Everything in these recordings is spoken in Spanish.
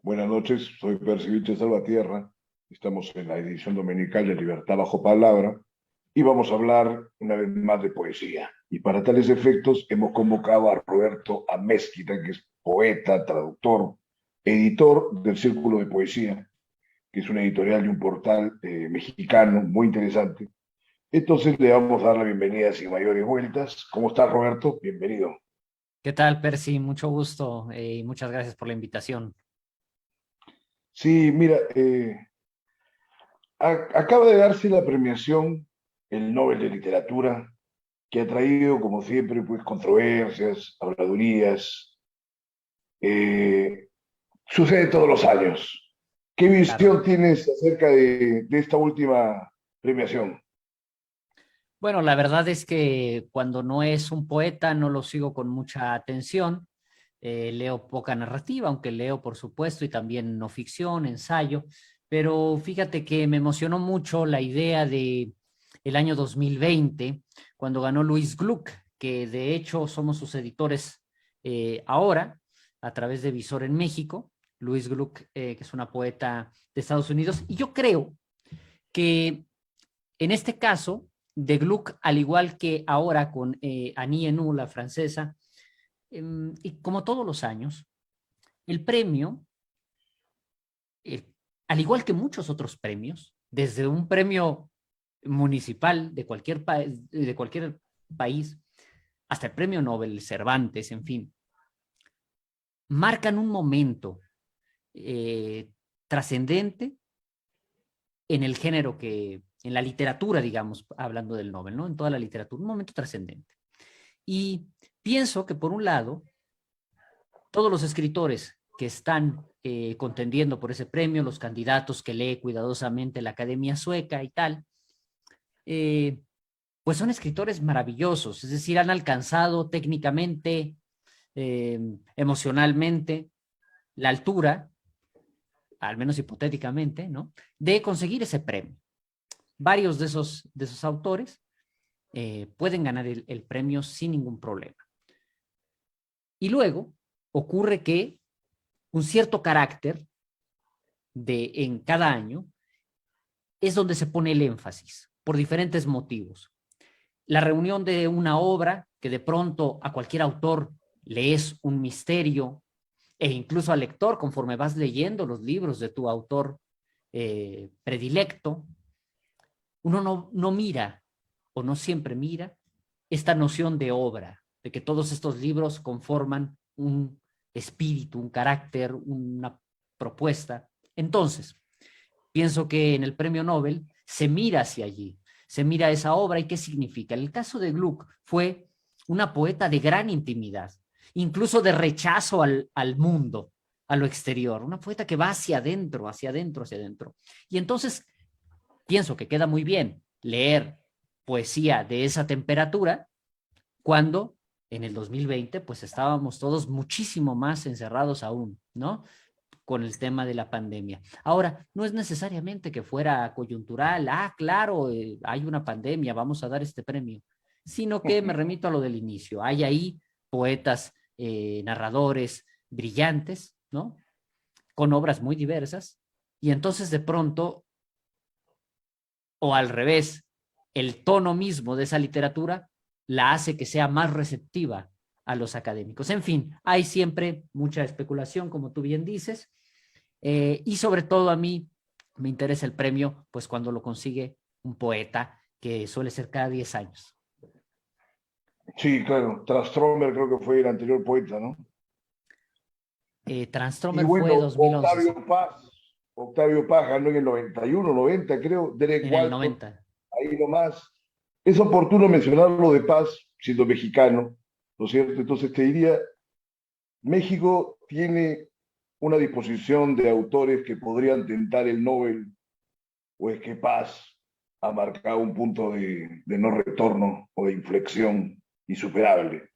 Buenas noches, soy Percibiche Salvatierra. Estamos en la edición dominical de Libertad Bajo Palabra y vamos a hablar una vez más de poesía. Y para tales efectos hemos convocado a Roberto Amezquita, que es poeta, traductor, editor del Círculo de Poesía, que es una editorial y un portal mexicano muy interesante. Entonces le vamos a dar la bienvenida sin mayores vueltas. ¿Cómo estás, Roberto? Bienvenido. ¿Qué tal, Percy? Mucho gusto y muchas gracias por la invitación. Sí, mira, acaba de darse la premiación, el Nobel de Literatura, que ha traído, como siempre, pues controversias, habladurías. eh, Sucede todos los años. ¿Qué Claro. visión tienes acerca de esta última premiación? Bueno, la verdad es que cuando no es un poeta no lo sigo con mucha atención. Leo poca narrativa, aunque leo, por supuesto, y también no ficción, ensayo. Pero fíjate que me emocionó mucho la idea de el año 2020, cuando ganó Luis Gluck, que de hecho somos sus editores ahora, a través de Visor en México. Luis Gluck, que es una poeta de Estados Unidos. Y yo creo que en este caso, de Gluck, al igual que ahora con Annie Ernaux, la francesa, y como todos los años, el premio, eh, al igual que muchos otros premios, desde un premio municipal de cualquier país hasta el premio Nobel, Cervantes, en fin, marcan un momento eh, trascendente en el género en la literatura, digamos, hablando del Nobel, ¿no? En toda la literatura, un momento trascendente. Y pienso que por un lado, todos los escritores que están contendiendo por ese premio, los candidatos que lee cuidadosamente la Academia Sueca y tal, eh, pues son escritores maravillosos, es decir, han alcanzado técnicamente, emocionalmente, la altura, al menos hipotéticamente, ¿no? De conseguir ese premio. Varios de esos autores pueden ganar el premio sin ningún problema. Y luego ocurre que un cierto carácter en cada año es donde se pone el énfasis, por diferentes motivos. La reunión de una obra que de pronto a cualquier autor le es un misterio, e incluso al lector, conforme vas leyendo los libros de tu autor predilecto, uno no mira o no siempre mira esta noción de obra, de que todos estos libros conforman un espíritu, un carácter, una propuesta. Entonces, pienso que en el premio Nobel se mira hacia allí, se mira esa obra y qué significa. En el caso de Gluck fue una poeta de gran intimidad, incluso de rechazo al mundo, a lo exterior, una poeta que va hacia adentro, hacia adentro, hacia adentro. Y entonces pienso que queda muy bien leer poesía de esa temperatura cuando en el 2020 pues estábamos todos muchísimo más encerrados aún, ¿no? Con el tema de la pandemia. Ahora, no es necesariamente que fuera coyuntural, claro, hay una pandemia, vamos a dar este premio, sino que me remito a lo del inicio. Hay ahí poetas, narradores brillantes, ¿no? Con obras muy diversas, y entonces de pronto, o al revés, el tono mismo de esa literatura la hace que sea más receptiva a los académicos. En fin, hay siempre mucha especulación, como tú bien dices, y sobre todo a mí me interesa el premio, pues cuando lo consigue un poeta, que suele ser cada 10 años. Sí, claro, Trastromer creo que fue el anterior poeta, ¿no? Y Transtromer fue bueno, 2011, sí, Octavio Paz ganó en el 91, 90, creo, Derek en el Walcott, 90. ahí nomás. Es oportuno mencionarlo de Paz, siendo mexicano, ¿no es cierto? Entonces te diría, México tiene una disposición de autores que podrían tentar el Nobel, o es que Paz ha marcado un punto de no retorno o de inflexión insuperable.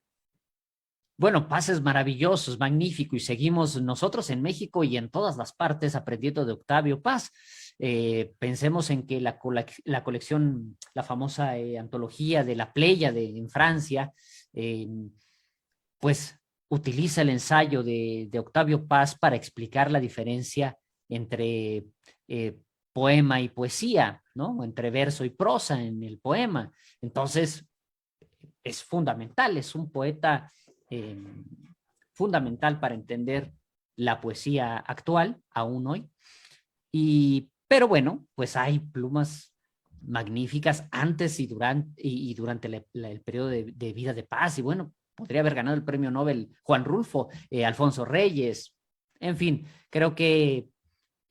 Bueno, Paz es maravilloso, es magnífico y seguimos nosotros en México y en todas las partes aprendiendo de Octavio Paz. Pensemos en que la colección, la famosa antología de la Pléyade en Francia, eh, pues utiliza el ensayo de Octavio Paz para explicar la diferencia entre poema y poesía, ¿no? Entre verso y prosa en el poema. Entonces, es fundamental, es un poeta eh, fundamental para entender la poesía actual, aún hoy. Pero bueno, pues hay plumas magníficas antes y durante el periodo de vida de Paz. Y bueno, podría haber ganado el premio Nobel Juan Rulfo, Alfonso Reyes. En fin, creo que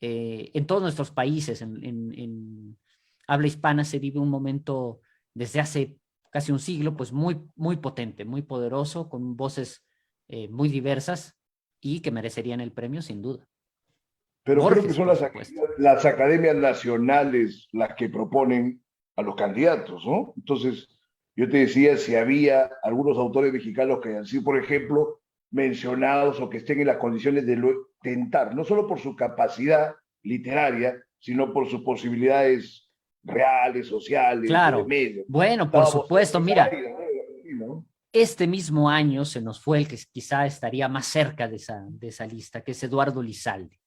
en todos nuestros países, en habla hispana, se vive un momento desde hace casi un siglo, pues muy potente, muy poderoso, con voces muy diversas y que merecerían el premio sin duda. Pero creo que Borges, son por supuesto. las academias nacionales las que proponen a los candidatos, ¿no? Entonces, yo te decía si había algunos autores mexicanos que hayan sido, por ejemplo, mencionados o que estén en las condiciones de tentar, no solo por su capacidad literaria, sino por sus posibilidades reales, sociales o de Claro. medios. Bueno, por Estábamos supuesto, mira, Zaire, ¿no? este mismo año se nos fue el que quizá estaría más cerca de esa lista, que es Eduardo Lizalde,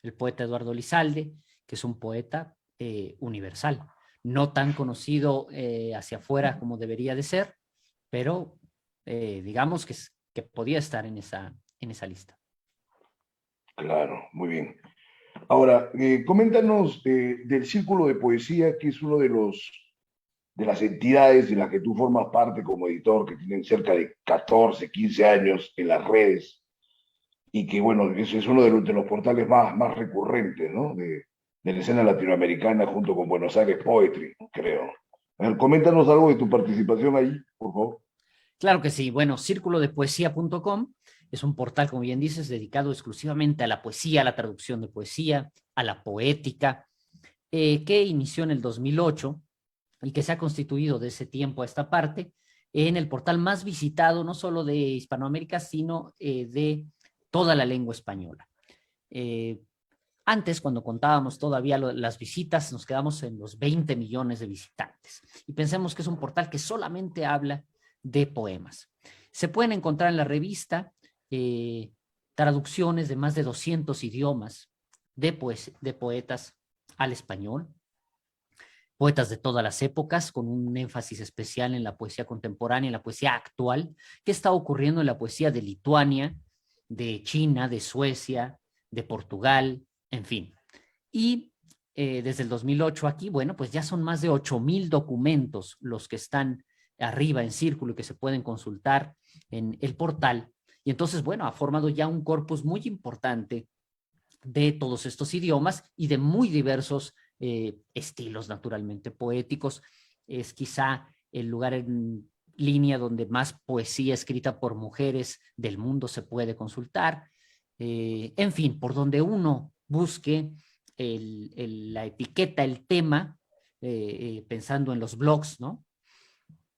el poeta Eduardo Lizalde, que es un poeta universal, no tan conocido hacia afuera como debería de ser, pero digamos que podía estar en esa lista. Claro, muy bien. Ahora, coméntanos del Círculo de Poesía, que es uno de las entidades de las que tú formas parte como editor, que tienen cerca de 14, 15 años en las redes, y que, bueno, ese es uno de los portales más recurrentes, ¿no? De la escena latinoamericana junto con Buenos Aires Poetry, creo. A ver, coméntanos algo de tu participación ahí, por favor. Claro que sí. Bueno, círculodepoesía.com es un portal, como bien dices, dedicado exclusivamente a la poesía, a la traducción de poesía, a la poética, que inició en el 2008 y que se ha constituido de ese tiempo a esta parte en el portal más visitado, no solo de Hispanoamérica, sino de toda la lengua española. Eh, Antes, cuando contábamos todavía las visitas, nos quedamos en los 20 millones de visitantes. Y pensemos que es un portal que solamente habla de poemas. Se pueden encontrar en la revista eh, traducciones de más de 200 idiomas de poetas al español, poetas de todas las épocas, con un énfasis especial en la poesía contemporánea, en la poesía actual. ¿Qué está ocurriendo en la poesía de Lituania, de China, de Suecia, de Portugal, en fin? Y desde el 2008 aquí, bueno, pues ya son más de 8,000 documentos los que están arriba en círculo y que se pueden consultar en el portal. Y entonces, bueno, ha formado ya un corpus muy importante de todos estos idiomas y de muy diversos estilos naturalmente poéticos. Es quizá el lugar en línea donde más poesía escrita por mujeres del mundo se puede consultar. En fin, por donde uno busque la etiqueta, el tema, pensando en los blogs, ¿no?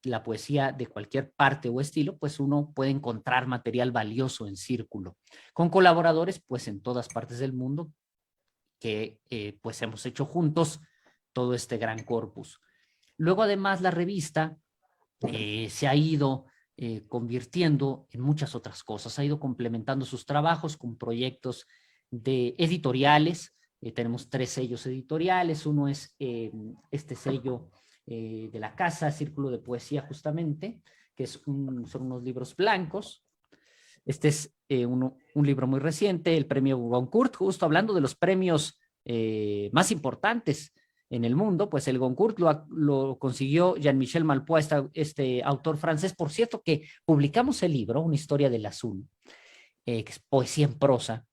La poesía de cualquier parte o estilo, pues uno puede encontrar material valioso en círculo, con colaboradores pues en todas partes del mundo que pues hemos hecho juntos todo este gran corpus. Luego además la revista se ha ido convirtiendo en muchas otras cosas, ha ido complementando sus trabajos con proyectos de editoriales. Tenemos 3 sellos editoriales, uno es este sello de la casa, Círculo de Poesía justamente, que son unos libros blancos. Este es un libro muy reciente, el premio Goncourt, justo hablando de los premios más importantes en el mundo, pues el Goncourt lo consiguió Jean-Michel Malpois, este autor francés, por cierto, que publicamos el libro, Una historia del azul, que es poesía en prosa,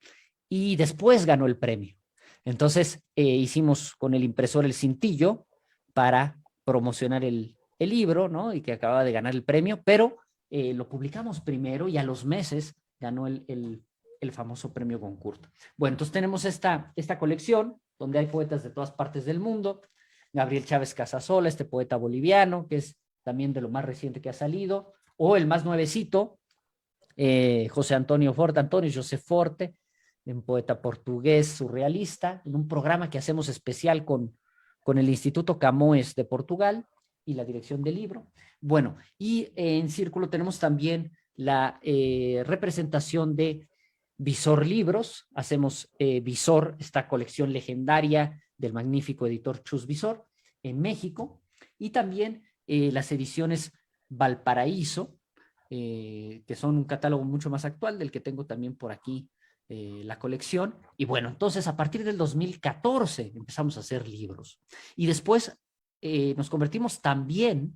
y después ganó el premio. Entonces hicimos con el impresor el cintillo para promocionar el libro, ¿no? Y que acababa de ganar el premio, pero lo publicamos primero y a los meses ganó el famoso premio Goncourt. Bueno, entonces tenemos esta colección donde hay poetas de todas partes del mundo. Gabriel Chávez Casasola, este poeta boliviano, que es también de lo más reciente que ha salido, o el más nuevecito, José Antonio Forte, Antonio José Forte, un poeta portugués surrealista, en un programa que hacemos especial con el Instituto Camões de Portugal y la dirección del libro. Bueno, y en Círculo tenemos también la representación de Visor Libros. Hacemos Visor, esta colección legendaria del magnífico editor Chus Visor en México, y también las ediciones Valparaíso, que son un catálogo mucho más actual del que tengo también por aquí la colección. Y bueno, entonces a partir del 2014 empezamos a hacer libros. Y después nos convertimos también,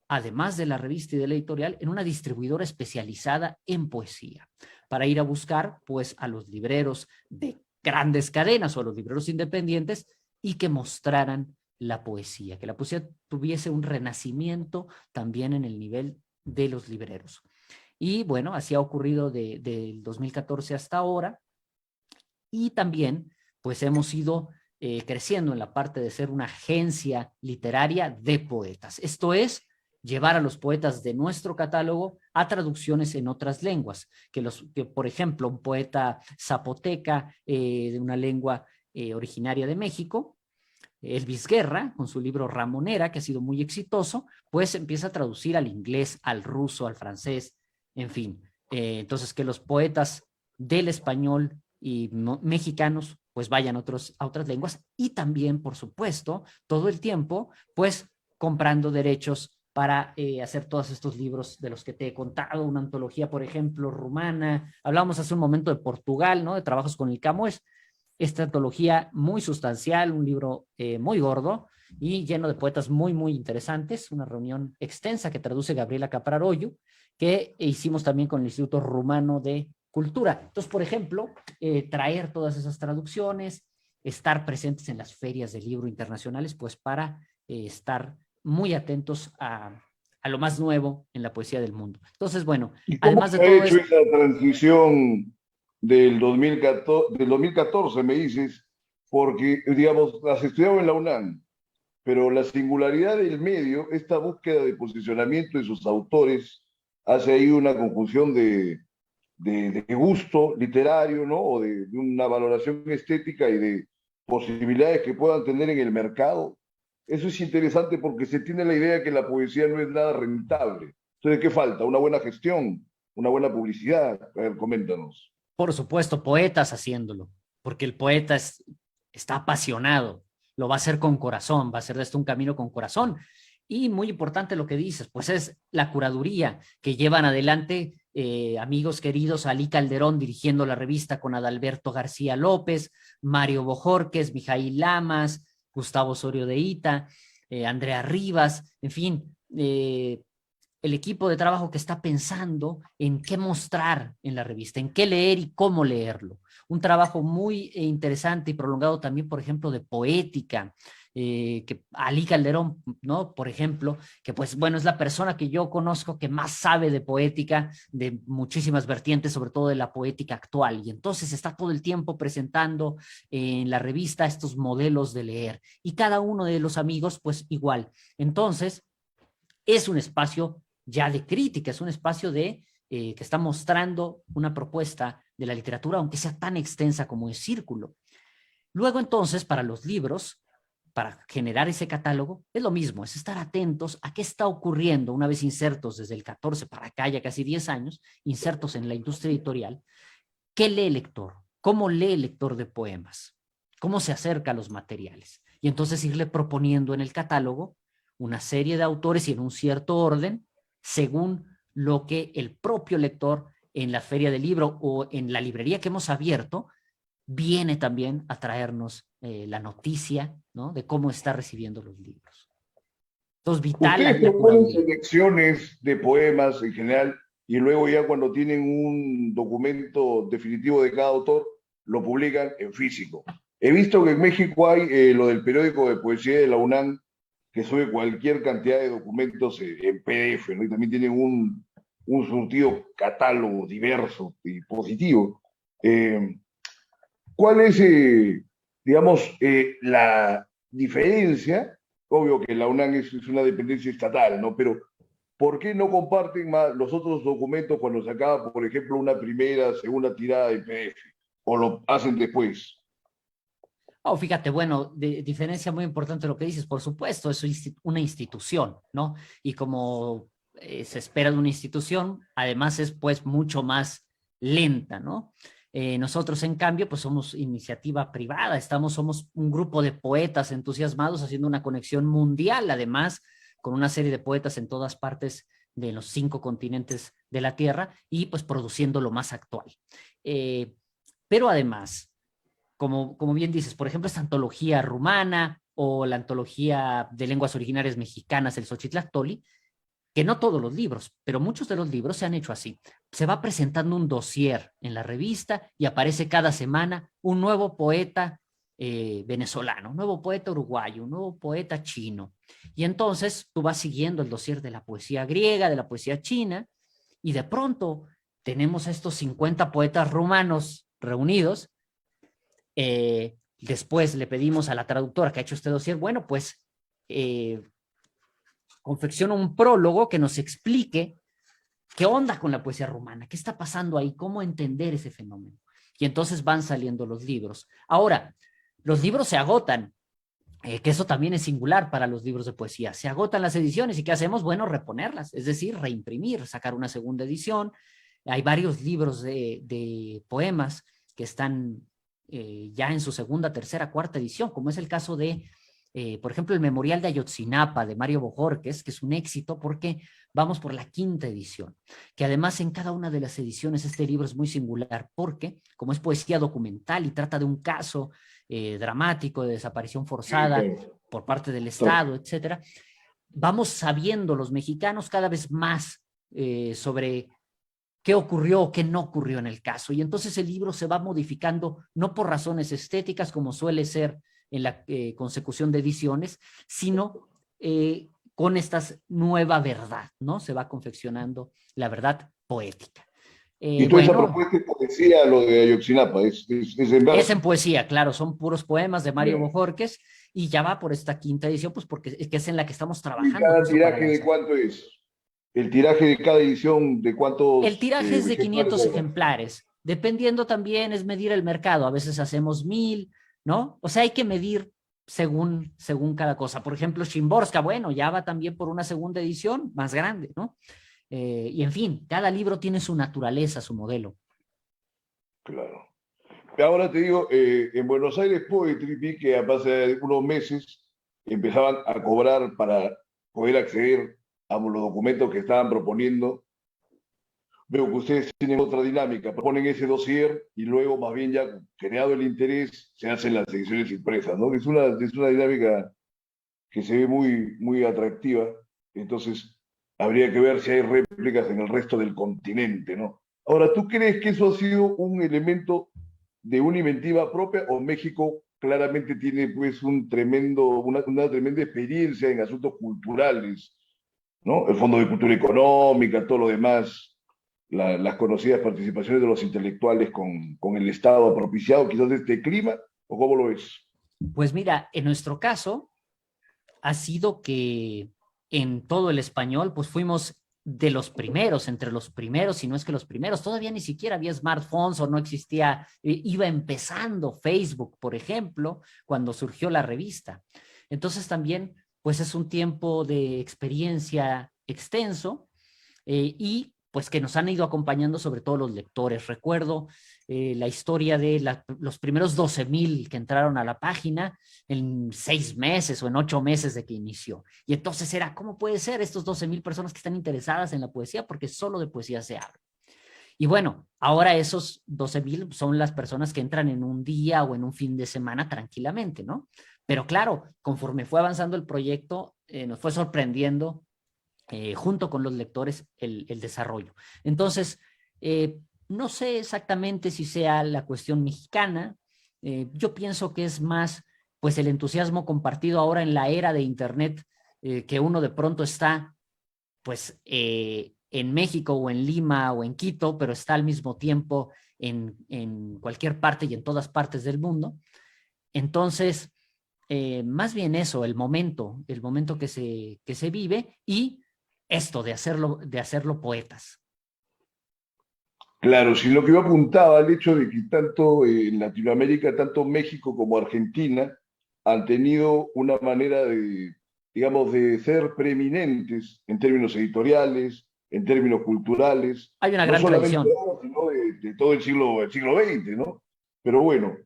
además de la revista y de la editorial, en una distribuidora especializada en poesía, para ir a buscar pues a los libreros de grandes cadenas o a los libreros independientes y que mostraran la poesía, que la poesía tuviese un renacimiento también en el nivel de los libreros. Y bueno, así ha ocurrido del 2014 hasta ahora. Y también, pues hemos ido creciendo en la parte de ser una agencia literaria de poetas. Esto es, llevar a los poetas de nuestro catálogo a traducciones en otras lenguas. Que por ejemplo, un poeta zapoteca de una lengua originaria de México, Elvis Guerra, con su libro Ramonera, que ha sido muy exitoso, pues empieza a traducir al inglés, al ruso, al francés, en fin. Entonces, que los poetas del español y mexicanos pues vayan a otras lenguas, y también, por supuesto, todo el tiempo, pues comprando derechos para hacer todos estos libros de los que te he contado, una antología, por ejemplo, rumana. Hablamos hace un momento de Portugal, ¿no? De trabajos con el Camões. Esta antología muy sustancial, un libro muy gordo y lleno de poetas muy, muy interesantes, una reunión extensa que traduce Gabriela Caprarollo, que hicimos también con el Instituto Rumano de Cultura. Entonces, por ejemplo, traer todas esas traducciones, estar presentes en las ferias de libro internacionales, pues para estar muy atentos a lo más nuevo en la poesía del mundo. Entonces, bueno, ¿Y cómo además de se ha todo hecho esto, esa transición del 2014, me dices? Porque, digamos, has estudiado en la UNAM, pero la singularidad del medio, esta búsqueda de posicionamiento de sus autores, hace ahí una confusión de gusto literario, ¿no? O de una valoración estética y de posibilidades que puedan tener en el mercado. Eso es interesante porque se tiene la idea que la poesía no es nada rentable. Entonces, ¿qué falta? Una buena gestión, una buena publicidad. A ver, coméntanos. por supuesto, poetas haciéndolo, porque el poeta está apasionado, lo va a hacer con corazón, va a hacer de esto un camino con corazón. Y muy importante lo que dices, pues es la curaduría que llevan adelante amigos queridos, Ali Calderón dirigiendo la revista con Adalberto García López, Mario Bojorques, Mijail Lamas, Gustavo Osorio de Ita, Andrea Rivas, en fin, el equipo de trabajo que está pensando en qué mostrar en la revista, en qué leer y cómo leerlo. Un trabajo muy interesante y prolongado también, por ejemplo, de poética, que Ali Calderón, ¿no? Por ejemplo, que pues bueno, es la persona que yo conozco que más sabe de poética, de muchísimas vertientes, sobre todo de la poética actual, y entonces está todo el tiempo presentando en la revista estos modelos de leer, y cada uno de los amigos pues igual. Entonces, es un espacio ya de crítica, es un espacio que está mostrando una propuesta de la literatura, aunque sea tan extensa como es Círculo. Luego entonces, para los libros, para generar ese catálogo, es lo mismo, es estar atentos a qué está ocurriendo una vez insertos desde el 14 para acá, ya casi 10 años, insertos en la industria editorial. ¿Qué lee el lector? ¿Cómo lee el lector de poemas? ¿Cómo se acerca a los materiales? Y entonces irle proponiendo en el catálogo una serie de autores y en un cierto orden, según lo que el propio lector en la feria del libro o en la librería que hemos abierto viene también a traernos la noticia, ¿no? De cómo está recibiendo los libros. Entonces, vital Ustedes ahí la proponen curaduría. selecciones de poemas en general y luego ya cuando tienen un documento definitivo de cada autor, lo publican en físico. He visto que en México hay lo del periódico de poesía de la UNAM, que sube cualquier cantidad de documentos en PDF, ¿no? Y también tienen un surtido catálogo diverso y positivo. Eh, ¿Cuál es, digamos, la diferencia? Obvio que la UNAM es una dependencia estatal, ¿no? Pero ¿por qué no comparten más los otros documentos cuando se acaba, por ejemplo, una primera, segunda tirada de PDF? ¿O lo hacen después? Oh, fíjate, bueno, diferencia muy importante lo que dices, por supuesto, es una institución, ¿no? Y como se espera de una institución, además es pues mucho más lenta, ¿no? Nosotros, en cambio, pues somos iniciativa privada, somos un grupo de poetas entusiasmados haciendo una conexión mundial, además, con una serie de poetas en todas partes de los 5 continentes de la Tierra y pues produciendo lo más actual. Pero además, como bien dices, por ejemplo, esta antología rumana o la antología de lenguas originarias mexicanas, el Xochitlactoli, que no todos los libros, pero muchos de los libros se han hecho así. Se va presentando un dossier en la revista y aparece cada semana un nuevo poeta venezolano, un nuevo poeta uruguayo, un nuevo poeta chino. Y entonces tú vas siguiendo el dossier de la poesía griega, de la poesía china, y de pronto tenemos a estos 50 poetas rumanos reunidos. Después le pedimos a la traductora que ha hecho este dossier, bueno, pues confecciona un prólogo que nos explique qué onda con la poesía rumana, qué está pasando ahí, cómo entender ese fenómeno. Y entonces van saliendo los libros. Ahora, los libros se agotan, que eso también es singular para los libros de poesía. Se agotan las ediciones y ¿qué hacemos? Bueno, reponerlas, es decir, reimprimir, sacar una segunda edición. Hay varios libros de poemas que están ya en su segunda, tercera, cuarta edición, como es el caso de, por ejemplo, el Memorial de Ayotzinapa de Mario Bojorquez, que es un éxito porque vamos por la quinta edición, que además en cada una de las ediciones este libro es muy singular porque, como es poesía documental y trata de un caso dramático de desaparición Sí, forzada claro, por parte del claro. Estado, etcétera, vamos sabiendo los mexicanos cada vez más sobre qué ocurrió o qué no ocurrió en el caso. Y entonces el libro se va modificando no por razones estéticas, como suele ser en la consecución de ediciones, sino con esta nueva verdad, ¿no? Se va confeccionando la verdad poética. Y toda esa Bueno, propuesta de poesía, lo de Ayotzinapa, es en es verso. en poesía, claro, son puros poemas de Mario Ya. Bojorquez y ya va por esta quinta edición, pues porque que es en la que estamos ¿Y trabajando cada justo para tiraje de lanzar. cuánto es? El tiraje de cada edición, ¿de El cuántos tiraje es de ejemplares 500 habla? ejemplares, dependiendo también es medir el mercado, a veces hacemos 1000, ¿no? O sea, hay que medir según cada cosa. Por ejemplo, Shimborska, bueno, ya va también por una segunda edición más grande, ¿no? Y en fin, cada libro tiene su naturaleza, su modelo. Claro. Ahora te digo, en Buenos Aires Poetry vi que a base de unos meses empezaban a cobrar para poder acceder a los documentos que estaban proponiendo. Veo que ustedes tienen otra dinámica, proponen ese dossier y luego más bien ya generado el interés se hacen las ediciones impresas, ¿no? Es una dinámica que se ve muy, muy atractiva. Entonces, habría que ver si hay réplicas en el resto del continente, ¿no? Ahora, ¿tú crees que eso ha sido un elemento de una inventiva propia o México claramente tiene pues una tremenda experiencia en asuntos culturales, ¿no? El Fondo de Cultura Económica, todo lo demás, las conocidas participaciones de los intelectuales con el Estado propiciado quizás de este clima, ¿o cómo lo ves? Pues mira, en nuestro caso ha sido que en todo el español, pues fuimos de los primeros, entre los primeros, si no es que los primeros, todavía ni siquiera había smartphones o no existía, iba empezando Facebook, por ejemplo, cuando surgió la revista. Entonces también, pues es un tiempo de experiencia extenso y pues que nos han ido acompañando sobre todo los lectores. Recuerdo la historia de los primeros 12,000 que entraron a la página en 6 meses o en 8 meses de que inició. Y entonces era, ¿cómo puede ser estos 12,000 personas que están interesadas en la poesía? Porque solo de poesía se habla. Y bueno, ahora esos 12,000 son las personas que entran en un día o en un fin de semana tranquilamente, ¿no? Pero claro, conforme fue avanzando el proyecto, nos fue sorprendiendo junto con los lectores el desarrollo. Entonces, no sé exactamente si sea la cuestión mexicana, yo pienso que es más pues el entusiasmo compartido ahora en la era de Internet, que uno de pronto está pues en México o en Lima o en Quito, pero está al mismo tiempo en cualquier parte y en todas partes del mundo. Entonces, más bien eso, el momento que se vive y esto de hacerlo poetas. Claro, si lo que yo apuntaba al hecho de que tanto en Latinoamérica, tanto México como Argentina han tenido una manera de, digamos, de ser preeminentes en términos editoriales, en términos culturales, Hay una no gran solamente tradición. ahora, sino de todo el siglo XX, ¿no? Pero bueno,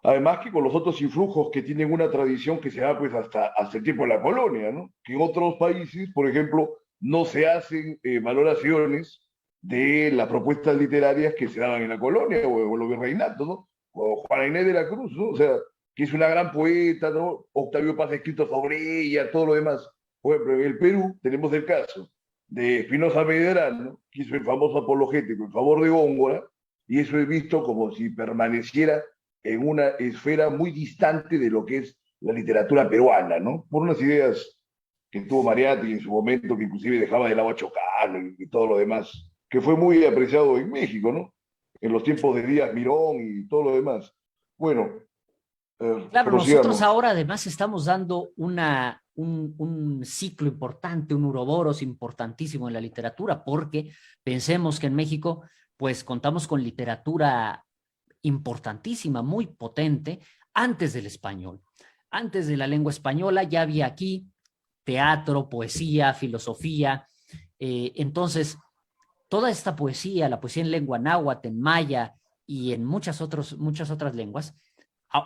además que con los otros influjos que tienen una tradición que se da pues hasta el tiempo de la colonia, ¿no? Que en otros países, por ejemplo, no se hacen valoraciones de las propuestas literarias que se daban en la colonia o en los virreinatos, ¿no? O Juana Inés de la Cruz, ¿no? O sea, que es una gran poeta, ¿no? Octavio Paz ha escrito sobre ella, todo lo demás. Por ejemplo, en el Perú tenemos el caso de Espinosa Medrano, que hizo el famoso apologético en favor de Góngora, y eso es visto como si permaneciera en una esfera muy distante de lo que es la literatura peruana, ¿no? Por unas ideas que tuvo Mariátegui en su momento, que inclusive dejaba de lado a Chocano y todo lo demás, que fue muy apreciado en México, ¿no? En los tiempos de Díaz Mirón y todo lo demás. Bueno, Claro, nosotros prosigamos. ahora además estamos dando un ciclo importante, un uroboros importantísimo en la literatura, porque pensemos que en México, pues contamos con literatura importantísima, muy potente, antes del español. Antes de la lengua española ya había aquí teatro, poesía, filosofía. Entonces, toda esta poesía, la poesía en lengua náhuatl, en maya y en muchas otras lenguas,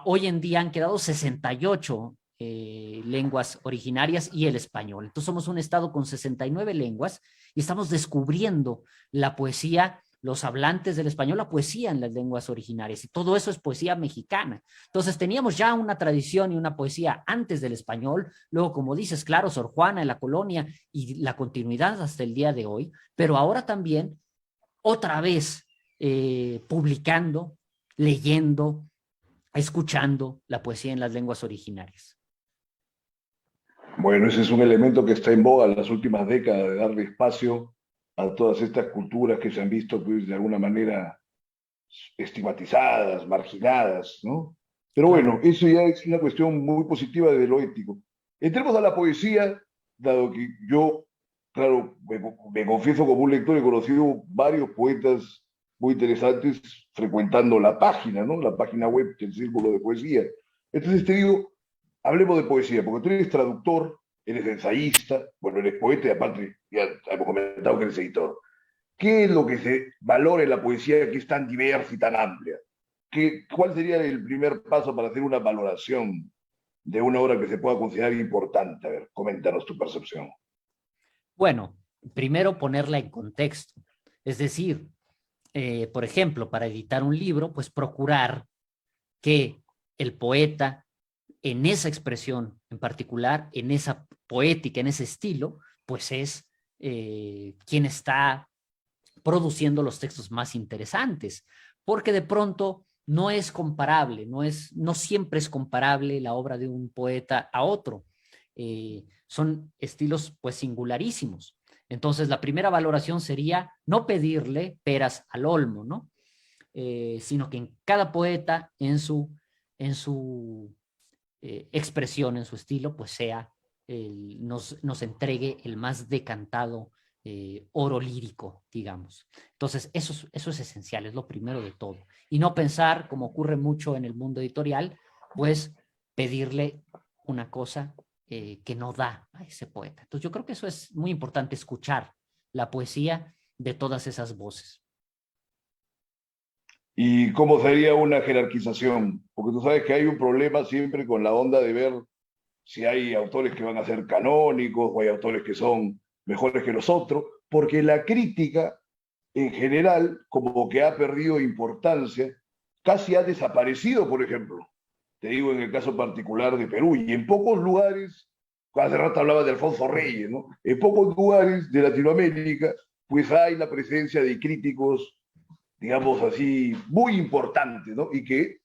hoy en día han quedado 68 lenguas originarias y el español. Entonces somos un estado con 69 lenguas y estamos descubriendo la poesía, los hablantes del español, la poesía en las lenguas originarias y todo eso es poesía mexicana. Entonces teníamos ya una tradición y una poesía antes del español, luego como dices, claro, Sor Juana en la colonia y la continuidad hasta el día de hoy, pero ahora también otra vez publicando, leyendo, escuchando la poesía en las lenguas originarias. Bueno, ese es un elemento que está en boga en las últimas décadas, de darle espacio a todas estas culturas que se han visto, pues, de alguna manera estigmatizadas, marginadas, ¿no? Pero Claro. bueno, eso ya es una cuestión muy positiva de lo ético. Entremos a la poesía, dado que yo, claro, me confieso como un lector, he conocido varios poetas muy interesantes frecuentando la página, ¿no? La página web del Círculo de Poesía. Entonces te digo, hablemos de poesía, porque tú eres traductor, eres ensayista, bueno, eres poeta y aparte ya hemos comentado que eres editor. ¿Qué es lo que se valora en la poesía que es tan diversa y tan amplia? ¿Cuál sería el primer paso para hacer una valoración de una obra que se pueda considerar importante? A ver, coméntanos tu percepción. Bueno, primero ponerla en contexto. Es decir, por ejemplo, para editar un libro, pues procurar que el poeta, en esa expresión en particular, en esa poética, en ese estilo, pues es quien está produciendo los textos más interesantes, porque de pronto no es comparable, no siempre es comparable la obra de un poeta a otro. Son estilos pues singularísimos. Entonces la primera valoración sería no pedirle peras al olmo, ¿no? Sino que en cada poeta, en su expresión, en su estilo, pues nos entregue el más decantado oro lírico, digamos. Entonces, eso es esencial, es lo primero de todo. Y no pensar, como ocurre mucho en el mundo editorial, pues pedirle una cosa que no da a ese poeta. Entonces, yo creo que eso es muy importante, escuchar la poesía de todas esas voces. ¿Y cómo sería una jerarquización? Porque tú sabes que hay un problema siempre con la onda de ver si hay autores que van a ser canónicos o hay autores que son mejores que los otros, porque la crítica en general como que ha perdido importancia, casi ha desaparecido, por ejemplo. Te digo en el caso particular de Perú, y en pocos lugares, hace rato hablaba de Alfonso Reyes, ¿no? En pocos lugares de Latinoamérica, pues hay la presencia de críticos, digamos así, muy importantes, ¿no? Y que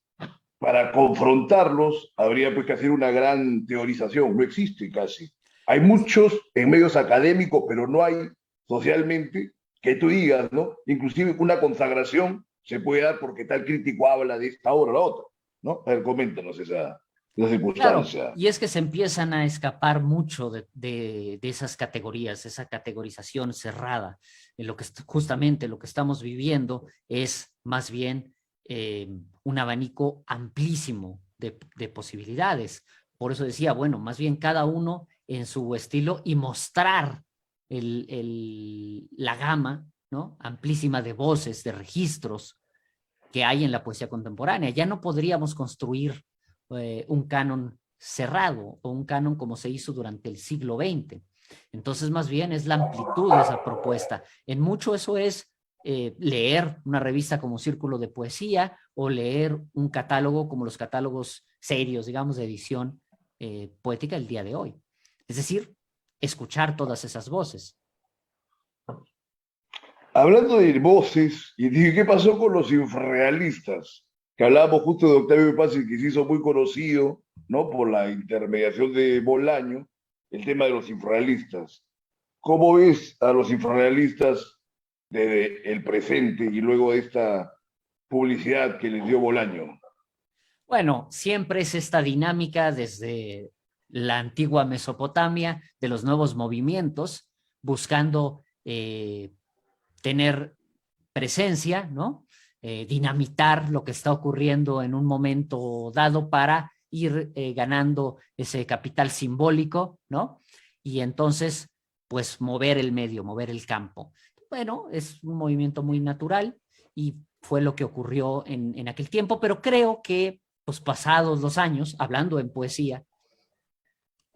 para confrontarlos habría pues que hacer una gran teorización, no existe casi. Hay muchos en medios académicos, pero no hay socialmente que tú digas, ¿no? Inclusive una consagración se puede dar porque tal crítico habla de esta obra o la otra, ¿no? A ver, coméntanos esa. esa Claro, circunstancia. y es que se empiezan a escapar mucho de esas categorías, esa categorización cerrada. En lo que justamente lo que estamos viviendo es más bien un abanico amplísimo de posibilidades. Por eso decía, bueno, más bien cada uno en su estilo y mostrar la gama, ¿no? Amplísima de voces, de registros que hay en la poesía contemporánea. Ya no podríamos construir un canon cerrado o un canon como se hizo durante el siglo XX. Entonces, más bien es la amplitud de esa propuesta. En mucho eso es leer una revista como Círculo de Poesía o leer un catálogo como los catálogos serios, digamos, de edición poética el día de hoy. Es decir, escuchar todas esas voces. Hablando de voces, y dije, ¿qué pasó con los infrarrealistas? Que hablábamos justo de Octavio Paz y que se hizo muy conocido, ¿no? Por la intermediación de Bolaño, el tema de los infrarrealistas. ¿Cómo ves a los infrarrealistas desde el presente y luego de esta publicidad que les dio Bolaño? Bueno, siempre es esta dinámica desde la antigua Mesopotamia de los nuevos movimientos, buscando tener presencia, ¿no? Dinamitar lo que está ocurriendo en un momento dado para ir ganando ese capital simbólico, ¿no? Y entonces, pues mover el medio, mover el campo. Bueno, es un movimiento muy natural y fue lo que ocurrió en aquel tiempo, pero creo que, pues pasados los años, hablando en poesía,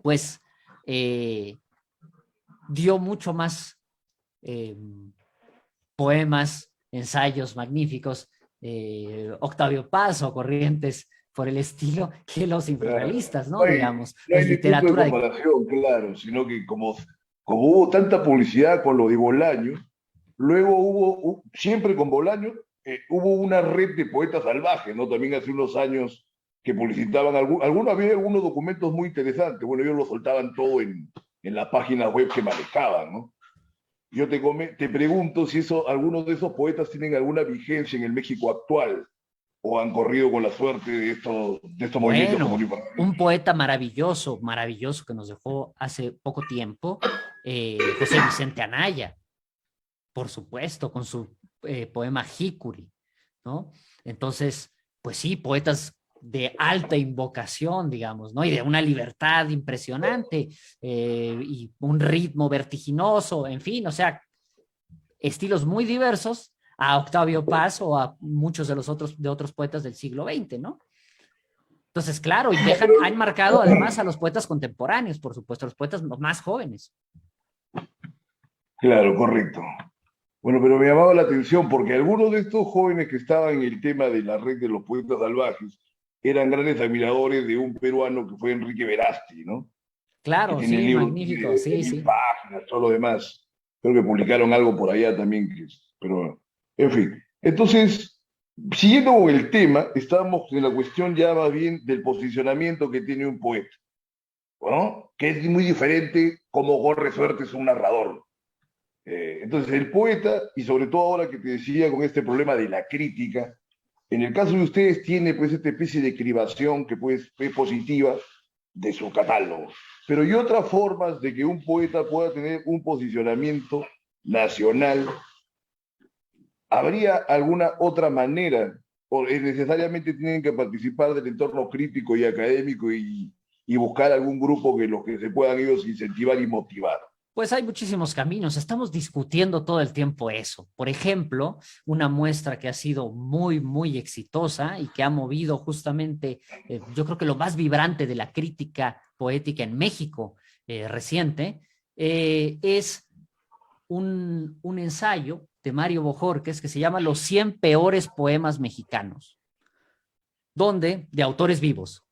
pues eh, dio mucho más eh, poemas, ensayos magníficos, Octavio Paz o corrientes por el estilo que los Claro. infrarrealistas, No ¿no? hay, Digamos, no es hay ni punto de literatura de... comparación, claro, sino que como hubo tanta publicidad con lo de Bolaño, luego siempre con Bolaño, hubo una red de poetas salvajes, ¿no? También hace unos años que publicitaban, había algunos documentos muy interesantes, bueno, ellos lo soltaban todo en la página web que manejaban, ¿no? Yo te pregunto si algunos de esos poetas tienen alguna vigencia en el México actual o han corrido con la suerte de estos movimientos como Bueno, New un poeta maravilloso, maravilloso que nos dejó hace poco tiempo, José Vicente Anaya, por supuesto, con su poema Hikuri, ¿no? Entonces, pues sí, poetas de alta invocación, digamos, ¿no? Y de una libertad impresionante y un ritmo vertiginoso, en fin, o sea, estilos muy diversos a Octavio Paz o a muchos de otros poetas del siglo XX, ¿no? Entonces, claro, y han marcado además a los poetas contemporáneos, por supuesto, a los poetas más jóvenes. Claro, correcto. Bueno, pero me llamaba la atención porque algunos de estos jóvenes que estaban en el tema de la red de los poetas salvajes eran grandes admiradores de un peruano que fue Enrique Verasti, ¿no? Que Claro, tiene sí, libros magnífico, de sí, 1000 páginas, todo lo demás. Creo que publicaron algo por allá también, pero bueno, en fin. Entonces, siguiendo con el tema, estábamos en la cuestión ya más bien del posicionamiento que tiene un poeta, ¿no? Que es muy diferente como corre suerte es un narrador. Entonces, el poeta, y sobre todo ahora que te decía con este problema de la crítica, en el caso de ustedes tiene pues esta especie de cribación que pues es positiva de su catálogo. Pero hay otras formas de que un poeta pueda tener un posicionamiento nacional. ¿Habría alguna otra manera? ¿O necesariamente tienen que participar del entorno crítico y académico y buscar algún grupo que los que se puedan ellos incentivar y motivar? pues hay muchísimos caminos. Estamos discutiendo todo el tiempo eso. Por ejemplo, una muestra que ha sido muy, muy exitosa y que ha movido justamente, yo creo que lo más vibrante de la crítica poética en México reciente, es un ensayo de Mario Bojorquez que se llama Los 100 peores poemas mexicanos, donde, de autores vivos,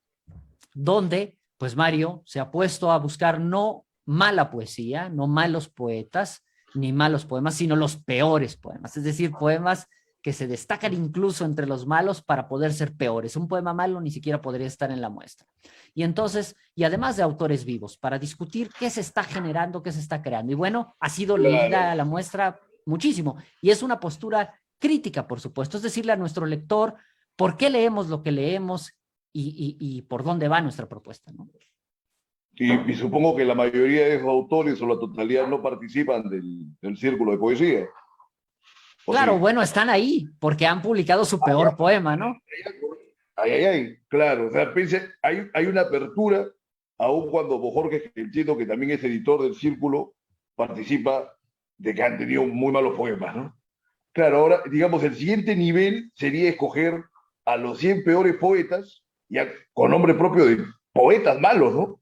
donde pues Mario se ha puesto a buscar no mala poesía, no malos poetas, ni malos poemas, sino los peores poemas, es decir, poemas que se destacan incluso entre los malos para poder ser peores. Un poema malo ni siquiera podría estar en la muestra. Y entonces, y además de autores vivos, para discutir qué se está generando, qué se está creando. Y bueno, ha sido Claro, leída la muestra muchísimo. Y es una postura crítica, por supuesto, es decirle a nuestro lector, ¿por qué leemos lo que leemos? y por dónde va nuestra propuesta, ¿no? Y supongo que la mayoría de esos autores o la totalidad no participan del círculo de poesía. ¿O Claro, sí? bueno, están ahí porque han publicado su peor poema, ¿no? Ay, ay, ay, claro. O sea, pense, hay una apertura, aun cuando Jorge, que entiendo que también es editor del círculo, participa de que han tenido muy malos poemas, ¿no? Claro, ahora, digamos, el siguiente nivel sería escoger a los 100 peores poetas, ya con nombre propio de poetas malos, ¿no?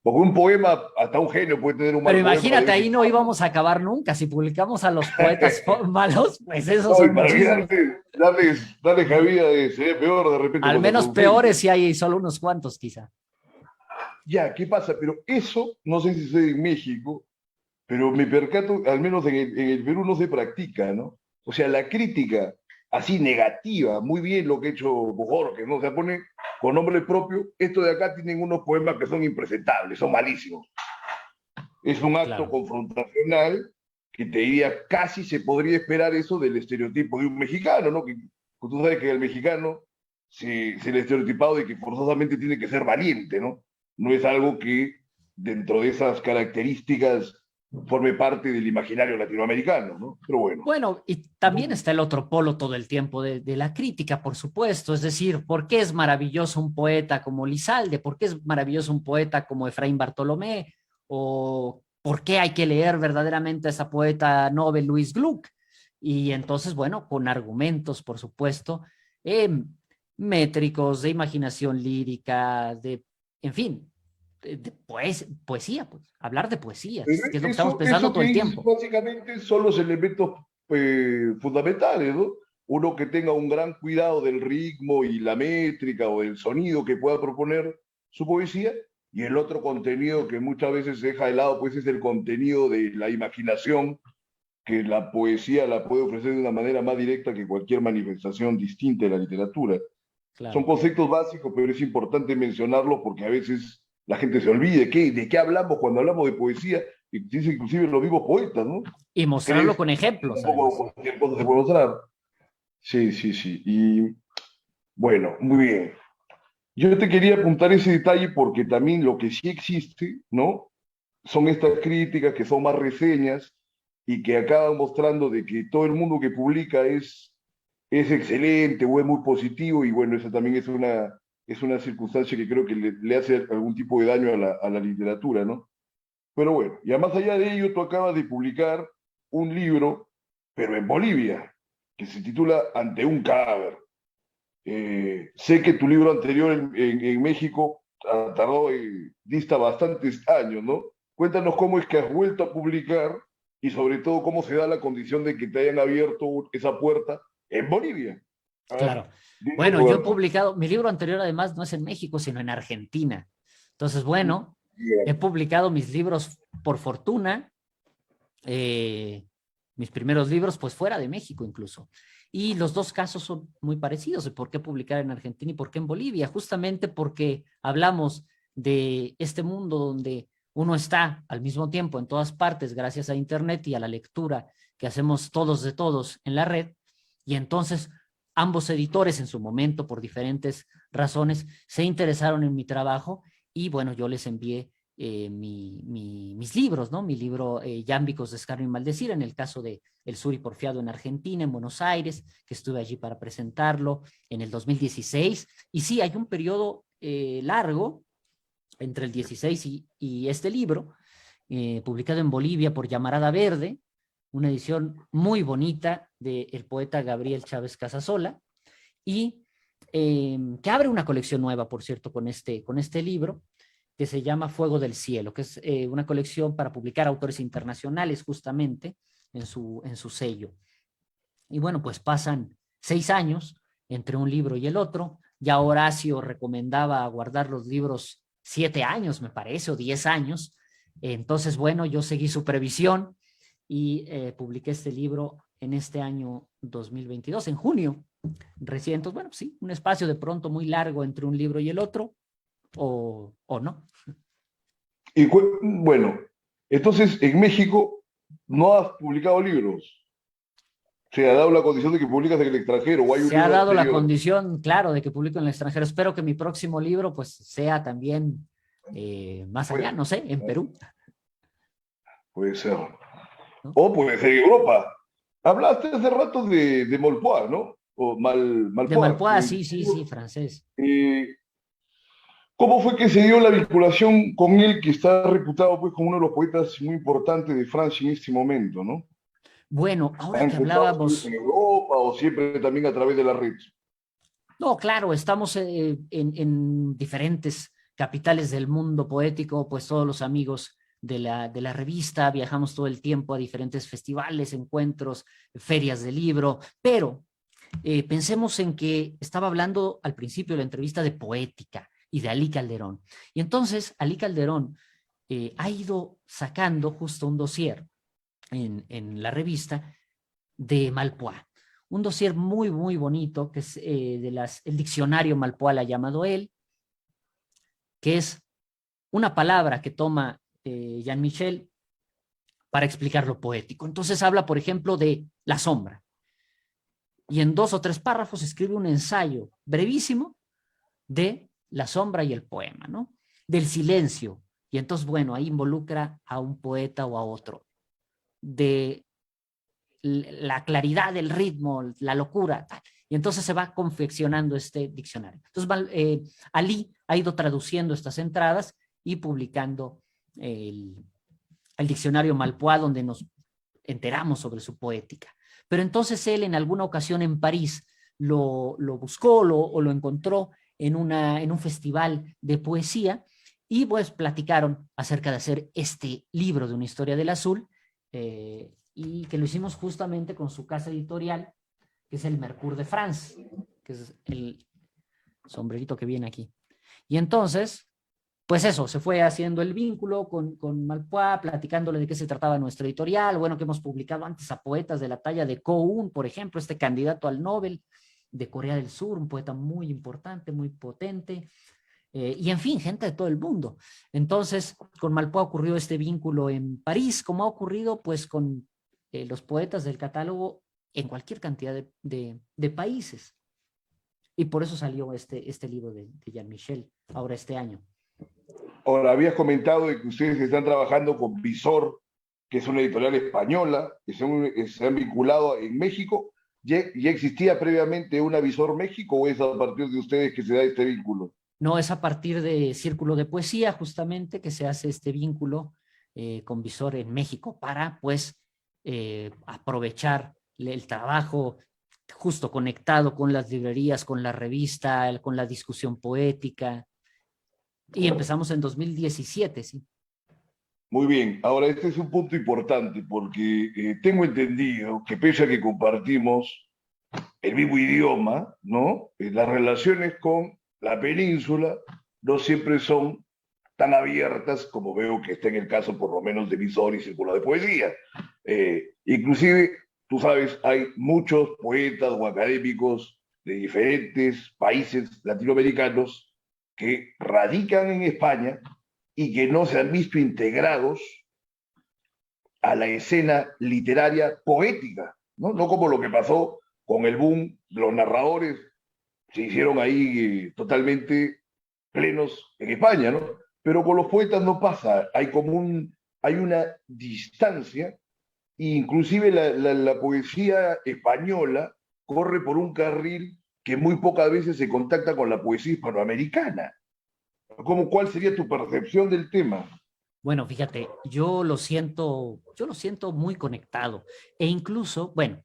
Porque un poema, hasta un genio puede tener un Pero mal poema de imagínate, vez en ahí no íbamos a acabar nunca. Si publicamos a los poetas cuando. malos, pues esos No, y son para mí muchísimos. darle cabida sería peor de repente Al menos contraproducente. peores si hay solo unos cuantos, quizá. Ya, ¿qué pasa? Pero eso, no sé si sucede en México, pero me percato, al menos en el Perú no se practica, ¿no? O sea, la crítica así negativa, muy bien lo que ha hecho Bojorquez, ¿no? Se pone con nombre propio, esto de acá tienen unos poemas que son impresentables, son malísimos. Es un acto Claro. confrontacional que te diría, casi se podría esperar eso del estereotipo de un mexicano, ¿no? Que tú sabes que el mexicano se le ha estereotipado de que forzosamente tiene que ser valiente, ¿no? No es algo que dentro de esas características forme parte del imaginario latinoamericano, ¿no? Pero bueno. Bueno, y también está el otro polo todo el tiempo de la crítica, por supuesto. Es decir, ¿por qué es maravilloso un poeta como Lizalde? ¿Por qué es maravilloso un poeta como Efraín Bartolomé? ¿O por qué hay que leer verdaderamente a esa poeta Nobel Louise Gluck? Y entonces, bueno, con argumentos, por supuesto, eh, métricos, de imaginación lírica, en fin, poesía, pues, hablar de poesía, Pero que es lo que estamos pensando eso todo que el dices tiempo. básicamente son los elementos fundamentales, ¿no? Uno que tenga un gran cuidado del ritmo y la métrica o del sonido que pueda proponer su poesía, y el otro contenido que muchas veces se deja de lado, pues es el contenido de la imaginación, que la poesía la puede ofrecer de una manera más directa que cualquier manifestación distinta de la literatura. Son Claro. conceptos básicos, pero es importante mencionarlos porque a veces la gente se olvida de qué hablamos cuando hablamos de poesía, y dice inclusive los vivos poetas, ¿no? Y ¿Crees mostrarlo con que ejemplos, además. tampoco cualquier cosa se puede mostrar? Sí, sí, sí. Y bueno, muy bien. Yo te quería apuntar ese detalle porque también lo que sí existe, ¿no? Son estas críticas que son más reseñas y que acaban mostrando de que todo el mundo que publica es excelente o es muy positivo y bueno, esa también es una circunstancia que creo que le hace algún tipo de daño a la literatura, ¿no? Pero bueno, ya más allá de ello, tú acabas de publicar un libro, pero en Bolivia, que se titula Ante un cadáver. Sé que tu libro anterior en México tardó, dista bastantes años, ¿no? Cuéntanos cómo es que has vuelto a publicar y sobre todo cómo se da la condición de que te hayan abierto esa puerta en Bolivia. A ver, Claro. dime, Bueno, yo he Roberto. publicado, mi libro anterior además no es en México, sino en Argentina. Entonces, bueno, he Bien. publicado mis libros por fortuna, eh, mis primeros libros, pues fuera de México incluso. Y los dos casos son muy parecidos, de por qué publicar en Argentina y por qué en Bolivia, justamente porque hablamos de este mundo donde uno está al mismo tiempo en todas partes gracias a Internet y a la lectura que hacemos todos de todos en la red. Y entonces ambos editores en su momento, por diferentes razones, se interesaron en mi trabajo y bueno, yo les envié mis libros, ¿no? Mi libro Yámbicos de Escarnio y Maldecir, en el caso de El Sur y Porfiado en Argentina, en Buenos Aires, que estuve allí para presentarlo en el 2016. Y sí, hay un periodo largo entre el 16 y este libro, publicado en Bolivia por Llamarada Verde, una edición muy bonita del poeta Gabriel Chávez Casasola, y que abre una colección nueva, por cierto, con este libro, que se llama Fuego del Cielo, que es una colección para publicar autores internacionales justamente en su sello. Y bueno, pues pasan 6 años entre un libro y el otro. Ya Horacio recomendaba guardar los libros 7 años, me parece, o 10 años. Entonces, bueno, yo seguí su previsión y publiqué este libro en este año 2022, en junio. Recién, entonces, bueno, sí, un espacio de pronto muy largo entre un libro y el otro, o no. Y bueno, entonces en México no has publicado libros. Se ha dado la condición de que publicas en el extranjero o hay un Se ha libro dado la anterior. condición, claro, de que publico en el extranjero. Espero que mi próximo libro pues sea también más allá, Pues, no sé, en Perú, puede ser. ¿no? O puede ser Europa. Hablaste hace rato de Molpois, ¿no? O De Malpois. Malpois, sí, sí, sí, francés. Eh, ¿Cómo fue que se dio la vinculación con él, que está reputado pues, como uno de los poetas muy importantes de Francia en este momento, ¿no? Bueno, ahora ¿Han que enfocado ustedes hablábamos, en Europa o siempre también a través de la red? no, claro, estamos en diferentes capitales del mundo poético, pues todos los amigos de la revista, viajamos todo el tiempo a diferentes festivales, encuentros, ferias de libro, pero pensemos en que estaba hablando al principio de la entrevista de poética y de Alí Calderón. Y entonces Alí Calderón ha ido sacando justo un dossier en la revista de Malpois. Un dossier muy, muy bonito, que es el diccionario Malpois la ha llamado él, que es una palabra que toma Jean Michel para explicar lo poético. Entonces habla, por ejemplo, de la sombra. Y en 2 o 3 párrafos escribe un ensayo brevísimo de la sombra y el poema, ¿no? Del silencio. Y entonces, bueno, ahí involucra a un poeta o a otro. De la claridad del ritmo, la locura. Y entonces se va confeccionando este diccionario. Entonces, Ali ha ido traduciendo estas entradas y publicando el diccionario Malpois, donde nos enteramos sobre su poética. Pero entonces él en alguna ocasión en París lo buscó o lo encontró en un festival de poesía y pues platicaron acerca de hacer este libro de una historia del azul y que lo hicimos justamente con su casa editorial, que es el Mercure de France, que es el sombrerito que viene aquí. Y entonces, pues eso, se fue haciendo el vínculo con Malpois, platicándole de qué se trataba nuestra editorial, bueno, que hemos publicado antes a poetas de la talla de Ko Un, por ejemplo, este candidato al Nobel de Corea del Sur, un poeta muy importante, muy potente, y en fin, gente de todo el mundo. Entonces, con Malpois ocurrió este vínculo en París, como ha ocurrido pues con los poetas del catálogo en cualquier cantidad de países. Y por eso salió este libro de Jean Michel, ahora este año. Ahora, habías comentado de que ustedes están trabajando con Visor, que es una editorial española, se han vinculado en México. ¿Ya existía previamente una Visor México o es a partir de ustedes que se da este vínculo? No, es a partir de Círculo de Poesía, justamente, que se hace este vínculo con Visor en México para, pues, aprovechar el trabajo justo conectado con las librerías, con la revista, con la discusión poética. Y empezamos en 2017, sí. Muy bien, ahora este es un punto importante porque tengo entendido que pese a que compartimos el mismo idioma, ¿no? Las relaciones con la península no siempre son tan abiertas como veo que está en el caso por lo menos de Visor y Círculo de Poesía. Inclusive, tú sabes, hay muchos poetas o académicos de diferentes países latinoamericanos que radican en España y que no se han visto integrados a la escena literaria poética, ¿no? No como lo que pasó con el boom, los narradores se hicieron ahí totalmente plenos en España, ¿no? Pero con los poetas no pasa, hay una distancia, e inclusive la poesía española corre por un carril que muy pocas veces se contacta con la poesía hispanoamericana. ¿Cuál sería tu percepción del tema? Bueno, fíjate, yo lo siento muy conectado. E incluso, bueno,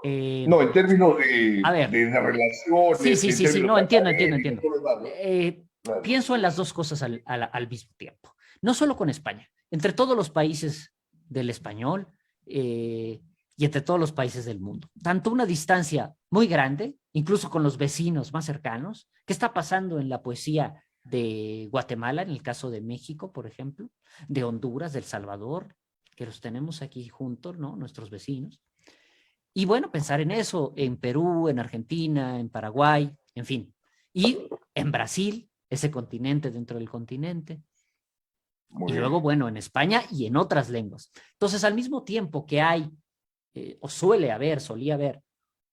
eh, No, en términos a ver, de sí, relaciones, sí, en sí, sí, términos no, entiendo, entiendo, académicos, entiendo. todo lo demás, ¿no? Eh, Claro. Pienso en las dos cosas al mismo tiempo. No solo con España, entre todos los países del español y entre todos los países del mundo. Tanto una distancia muy grande, incluso con los vecinos más cercanos. ¿Qué está pasando en la poesía de Guatemala, en el caso de México, por ejemplo, de Honduras, de El Salvador, que los tenemos aquí juntos, ¿no? Nuestros vecinos. Y bueno, pensar en eso, en Perú, en Argentina, en Paraguay, en fin. Y en Brasil, ese continente dentro del continente. Muy Y bien. luego, bueno, en España y en otras lenguas. Entonces, al mismo tiempo que hay o solía haber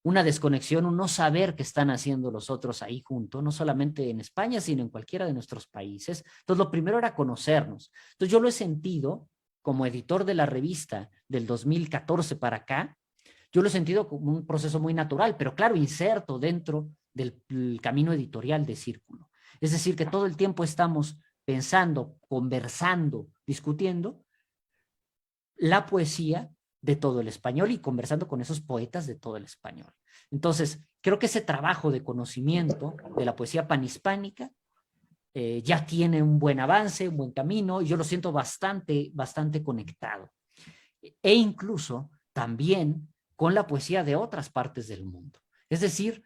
una desconexión, un no saber qué están haciendo los otros ahí juntos, no solamente en España, sino en cualquiera de nuestros países. Entonces, lo primero era conocernos. Entonces, yo lo he sentido como editor de la revista del 2014 para acá, yo lo he sentido como un proceso muy natural, pero claro, inserto dentro del camino editorial de Círculo. Es decir, que todo el tiempo estamos pensando, conversando, discutiendo la poesía de todo el español y conversando con esos poetas de todo el español. Entonces, creo que ese trabajo de conocimiento de la poesía panhispánica ya tiene un buen avance, un buen camino, y yo lo siento bastante conectado. E incluso también con la poesía de otras partes del mundo. Es decir,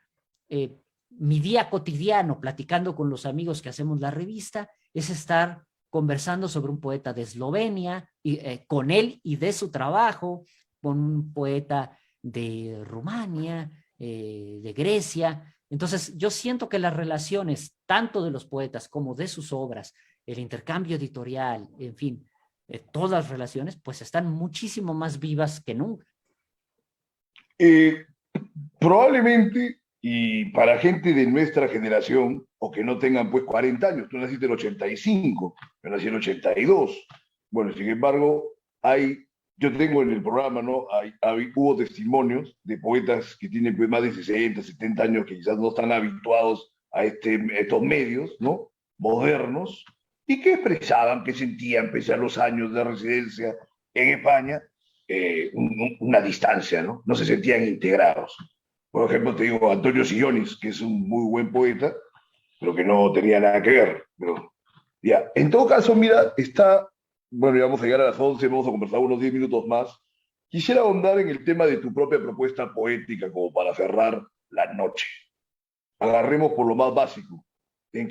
mi día cotidiano platicando con los amigos que hacemos la revista es estar conversando sobre un poeta de Eslovenia, y, con él y de su trabajo, con un poeta de Rumania, de Grecia. Entonces, yo siento que las relaciones, tanto de los poetas como de sus obras, el intercambio editorial, en fin, todas las relaciones, pues están muchísimo más vivas que nunca. Probablemente, y para gente de nuestra generación, o que no tengan pues 40 años, tú naciste en el 85, yo nací en el 82. Bueno, sin embargo, yo tengo en el programa, ¿no? Hubo testimonios de poetas que tienen pues más de 60, 70 años, que quizás no están habituados a estos medios, ¿no? Modernos, y que expresaban, que sentían, pese a los años de residencia en España, una distancia, ¿no? No se sentían integrados. Por ejemplo, te digo, Antonio Sillonis, que es un muy buen poeta, pero que no tenía nada que ver. Pero, ya. En todo caso, mira, bueno, ya vamos a llegar a las 11, vamos a conversar unos 10 minutos más. Quisiera ahondar en el tema de tu propia propuesta poética, como para cerrar la noche. Agarremos por lo más básico. ¿De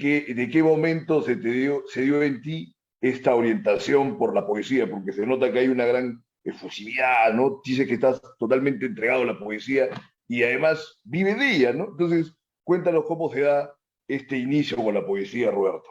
qué momento se dio en ti esta orientación por la poesía? Porque se nota que hay una gran efusividad, ¿no? Dice que estás totalmente entregado a la poesía y además vive de ella, ¿no? Entonces, cuéntanos cómo se da este inicio con la poesía, Roberto.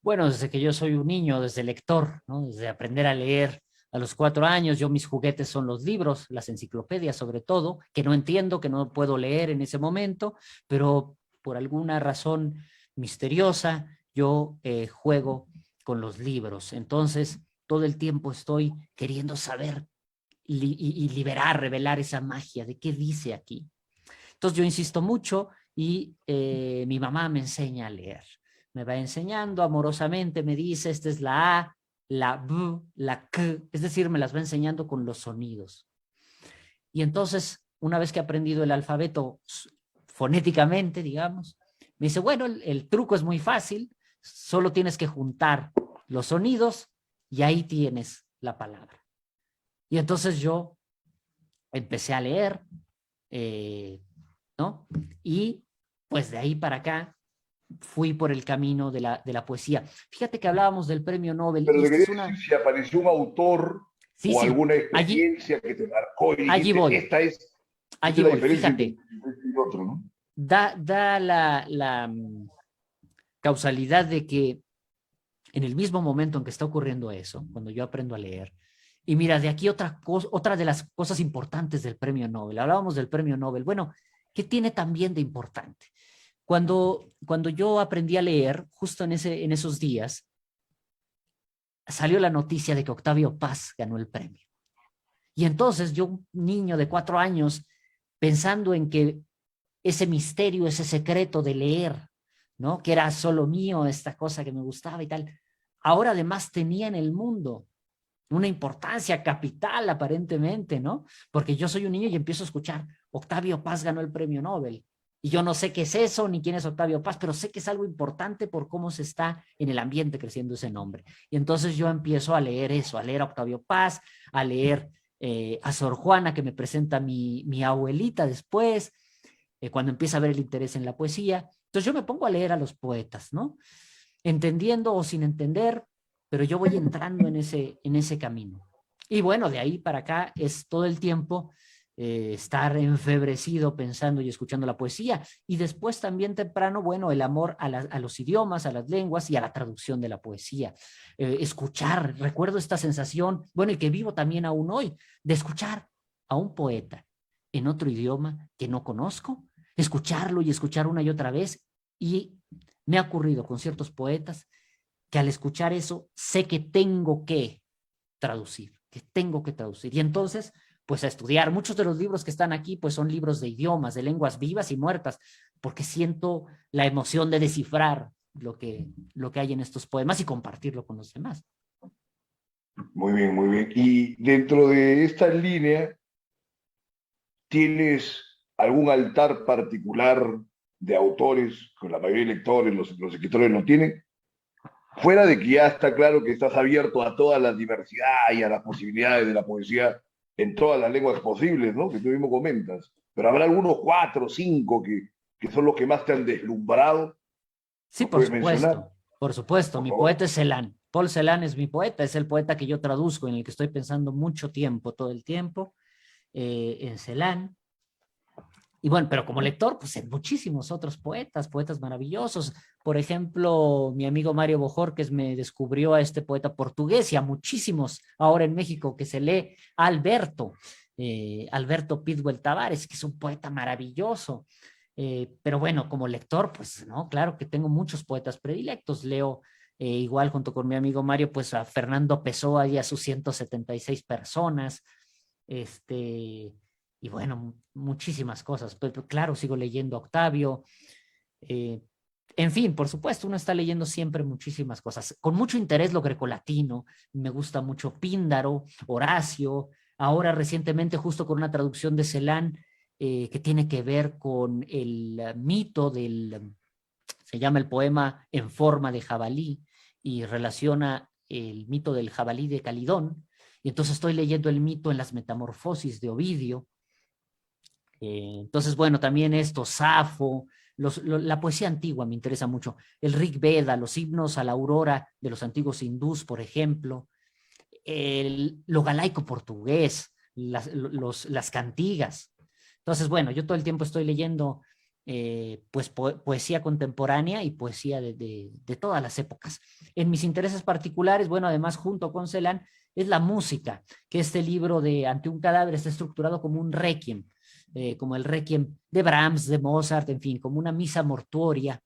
Bueno, desde que yo soy un niño, desde lector, ¿no? Desde aprender a leer a los 4 años, mis juguetes son los libros, las enciclopedias sobre todo, que no entiendo, que no puedo leer en ese momento, pero por alguna razón misteriosa, yo juego con los libros. Entonces, todo el tiempo estoy queriendo saber y liberar, revelar esa magia de qué dice aquí. Entonces, yo insisto mucho y mi mamá me enseña a leer. Me va enseñando amorosamente, me dice, esta es la A, la B, la K, es decir, me las va enseñando con los sonidos. Y entonces, una vez que he aprendido el alfabeto fonéticamente, digamos, me dice, bueno, el truco es muy fácil, solo tienes que juntar los sonidos y ahí tienes la palabra. Y entonces yo empecé a leer, ¿no? Y pues de ahí para acá fui por el camino de la poesía. Fíjate que hablábamos del premio Nobel. Pero Y te esta quería es una... decir si apareció un autor Sí, o sí, alguna allí, experiencia que te marcó y allí dijiste, voy, esta allí es la voy. diferencia entre Fíjate, este y otro, ¿no? da la causalidad de que en el mismo momento en que está ocurriendo eso, cuando yo aprendo a leer, y mira, de aquí otra de las cosas importantes del premio Nobel. Hablábamos del premio Nobel. Bueno, ¿qué tiene también de importante? Cuando yo aprendí a leer, justo en esos días, salió la noticia de que Octavio Paz ganó el premio. Y entonces yo, un niño de 4 años, pensando en que ese misterio, ese secreto de leer, ¿no? Que era solo mío, esta cosa que me gustaba y tal, ahora además tenía en el mundo una importancia capital aparentemente, ¿no? Porque yo soy un niño y empiezo a escuchar, Octavio Paz ganó el premio Nobel. Y yo no sé qué es eso, ni quién es Octavio Paz, pero sé que es algo importante por cómo se está en el ambiente creciendo ese nombre. Y entonces yo empiezo a leer eso, a leer a Octavio Paz, a leer a Sor Juana, que me presenta mi abuelita después, cuando empieza a ver el interés en la poesía. Entonces yo me pongo a leer a los poetas, ¿no? Entendiendo o sin entender, pero yo voy entrando en ese camino. Y bueno, de ahí para acá es todo el tiempo estar enfebrecido pensando y escuchando la poesía. Y después también temprano, bueno, el amor a los idiomas, a las lenguas y a la traducción de la poesía. Escuchar, recuerdo esta sensación, bueno, y que vivo también aún hoy, de escuchar a un poeta en otro idioma que no conozco, escucharlo y escuchar una y otra vez, y me ha ocurrido con ciertos poetas que al escuchar eso sé que tengo que traducir, y entonces pues a estudiar. Muchos de los libros que están aquí pues son libros de idiomas, de lenguas vivas y muertas, porque siento la emoción de descifrar lo que hay en estos poemas y compartirlo con los demás. Muy bien, muy bien. Y dentro de esta línea, ¿tienes algún altar particular de autores, que la mayoría de lectores, los escritores no tienen? Fuera de que ya está claro que estás abierto a toda la diversidad y a las posibilidades de la poesía en todas las lenguas posibles, ¿no? Que tú mismo comentas. Pero habrá algunos cuatro o cinco que son los que más te han deslumbrado. Sí, ¿Los puedes mencionar? por supuesto, Por mi favor. poeta es Celan. Paul Celan es mi poeta, es el poeta que yo traduzco, en el que estoy pensando mucho tiempo, todo el tiempo, en Celan. Y bueno, pero como lector, pues en muchísimos otros poetas, poetas maravillosos. Por ejemplo, mi amigo Mario Bojorquez me descubrió a este poeta portugués y a muchísimos ahora en México que se lee Alberto, Alberto Pidwell Tavares, que es un poeta maravilloso. Pero bueno, como lector, pues no, claro que tengo muchos poetas predilectos. Leo igual junto con mi amigo Mario, pues a Fernando Pessoa y a sus 176 personas. Este, y bueno, muchísimas cosas. Pero claro, sigo leyendo a Octavio. eh, en fin, por supuesto, uno está leyendo siempre muchísimas cosas. Con mucho interés lo grecolatino, me gusta mucho Píndaro, Horacio, ahora recientemente justo con una traducción de Celan que tiene que ver con el mito se llama el poema En forma de jabalí, y relaciona el mito del jabalí de Calidón. Y entonces estoy leyendo el mito en las Metamorfosis de Ovidio. Entonces, bueno, también esto, Safo, la poesía antigua me interesa mucho. El Rig Veda, los himnos a la aurora de los antiguos hindús, por ejemplo. Lo galaico portugués, las cantigas. Entonces, bueno, yo todo el tiempo estoy leyendo pues poesía contemporánea y poesía de todas las épocas. En mis intereses particulares, bueno, además junto con Celan, es la música, que este libro de Ante un cadáver está estructurado como un requiem, como el requiem de Brahms, de Mozart, en fin, como una misa mortuoria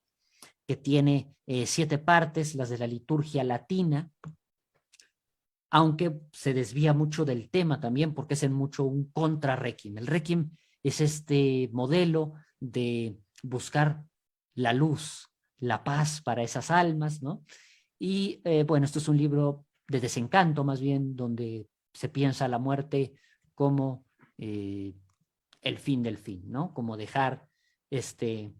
que tiene 7 partes, las de la liturgia latina, aunque se desvía mucho del tema también, porque es en mucho un contra-requiem. El requiem es este modelo de buscar la luz, la paz para esas almas, ¿no? Y bueno, esto es un libro de desencanto más bien, donde se piensa la muerte como el fin del fin, ¿no? Como dejar este,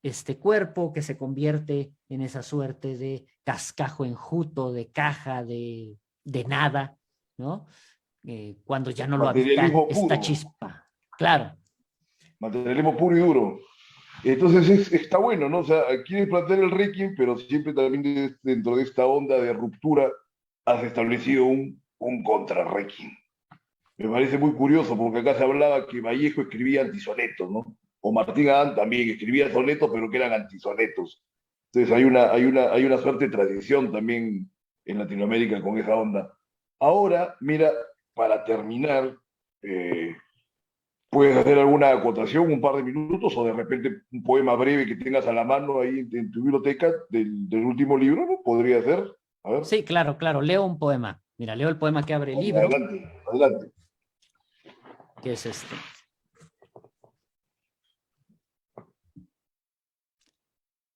este cuerpo que se convierte en esa suerte de cascajo enjuto, de caja, de nada, ¿no? Cuando ya no lo habita Materialismo esta puro, chispa. Claro. materialismo puro y duro. Entonces está bueno, ¿no? O sea, quieres plantear el Requiem, pero siempre también dentro de esta onda de ruptura has establecido un contra-Requiem. Me parece muy curioso porque acá se hablaba que Vallejo escribía antisonetos, ¿no? O Martín Adán también escribía sonetos, pero que eran antisonetos. Entonces hay una suerte de tradición también en Latinoamérica con esa onda. Ahora, mira, para terminar, eh, ¿puedes hacer alguna acotación, un par de minutos, o de repente un poema breve que tengas a la mano ahí en tu biblioteca del último libro, ¿no? Podría ser. A ver, Sí, claro, claro. Leo un poema. Mira, leo el poema que abre el libro, adelante, adelante. que es este.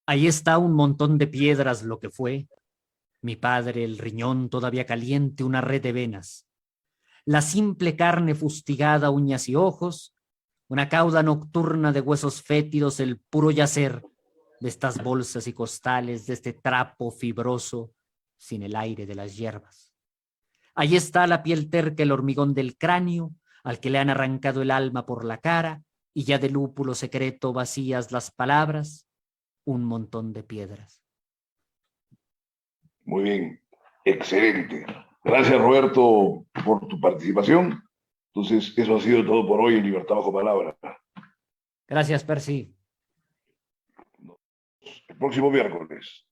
Ahí está un montón de piedras lo que fue. Mi padre, el riñón todavía caliente, una red de venas. La simple carne fustigada, uñas y ojos, una cauda nocturna de huesos fétidos, el puro yacer de estas bolsas y costales, de este trapo fibroso sin el aire de las hierbas. Allí está la piel terca, el hormigón del cráneo, al que le han arrancado el alma por la cara, y ya de lúpulo secreto vacías las palabras, un montón de piedras. Muy bien, excelente. Gracias, Roberto, por tu participación. Entonces, eso ha sido todo por hoy en Libertad Bajo Palabra. Gracias, Percy. El próximo miércoles.